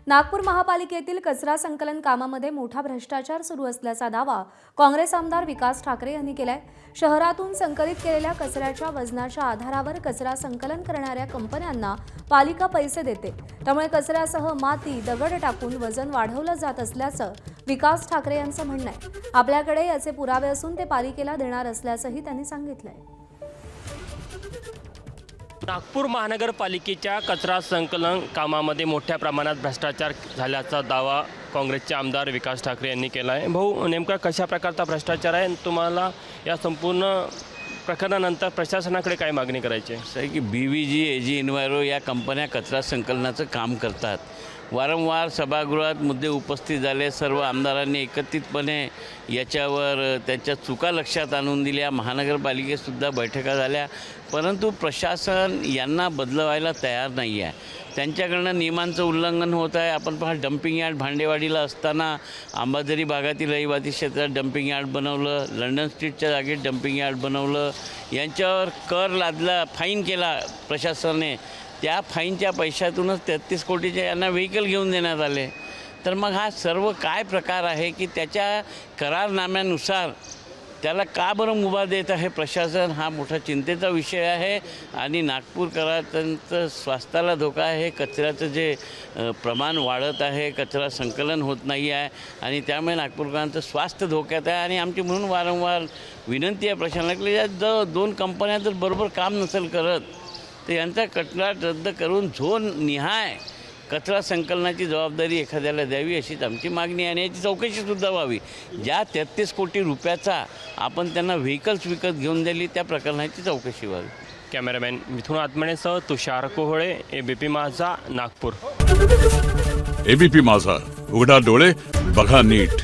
नागपूर महापालिकेतील कचरा संकलन कामामध्ये मोठा भ्रष्टाचार सुरू असल्याचा दावा काँग्रेस आमदार विकास ठाकरे यांनी केलाय। शहरातून संकलित केलेल्या कचऱ्याच्या वजनाच्या आधारावर कचरा संकलन करणाऱ्या कंपन्यांना पालिका पैसे देते, त्यामुळे कचऱ्यासह माती, दगड टाकून वजन वाढवलं जात असल्याचं विकास ठाकरे यांचं म्हणणं आहे। आपल्याकडे याचे पुरावे असून ते पालिकेला देणार असल्याचंही त्यांनी सांगितलंय। नागपूर महानगरपालिकेच्या कचरा संकलन कामामध्ये मोठ्या प्रमाणात भ्रष्टाचार झाल्याचा दावा काँग्रेसचे आमदार विकास ठाकरे यांनी केला आहे। भाऊ, नेमका कशा प्रकारचा भ्रष्टाचार आहे? तुम्हाला या संपूर्ण प्रकरणानंतर प्रशासनाकडे काय मागणी करायची आहे? असं की BVG, AG इन्व्हायरो या कंपन्या कचरा संकलनाचं काम करतात। वारंवार सभागृहात मुद्दे उपस्थित झाले, सर्व आमदारांनी एकत्रितपणे याच्यावर त्यांच्या चुका लक्षात आणून दिल्या। महानगरपालिकेतसुद्धा बैठका झाल्या, परंतु प्रशासन यांना बदलवायला तयार नाही आहे। त्यांच्याकडनं नियमांचं उल्लंघन होत आहे। आपण पहा, डम्पिंग यार्ड भांडेवाडीला असताना अंबाझरी भागातील रहिवासी क्षेत्रात डम्पिंग यार्ड बनवलं, लंडन स्ट्रीटच्या जागेत डम्पिंग यार्ड बनवलं, यांच्यावर कर लादला, फाईन केला प्रशासनाने। त्या फाईनच्या पैशातूनच 33 कोटीचे यांना व्हेकल घेऊन देण्यात आले। तर मग हा सर्व काय प्रकार आहे की त्याच्या करारनाम्यानुसार त्याला का बरं मुभा देत आहे प्रशासन? हा मोठा चिंतेचा विषय आहे आणि नागपूरकरांचं स्वास्थ्याला धोका आहे। कचऱ्याचं जे प्रमाण वाढत आहे, कचरा संकलन होत नाही आहे आणि त्यामुळे नागपूरकरांचं स्वास्थ्य धोक्यात आहे। आणि आमची म्हणून वारंवार विनंती आहे प्रशासनाकडे, या जर 2 कंपन्या जर बरोबर काम नसेल करत तर यांचा कंत्राट रद्द करून झोन निहाय कचरा संकलनाची जबाबदारी एखाद्याला द्यावी, अशीच आमची मागणी आहे। आणि याची चौकशीसुद्धा व्हावी। ज्या 33 कोटी रुपयाचा आपण त्यांना व्हेकल्स विकत घेऊन दिली, त्या प्रकरणाची चौकशी व्हावी। कॅमेरामॅन मिथुन आत्मनेसह तुषार कोहळे, ABP माझा, नागपूर। ABP माझा, उघडा डोळे बघा नीट।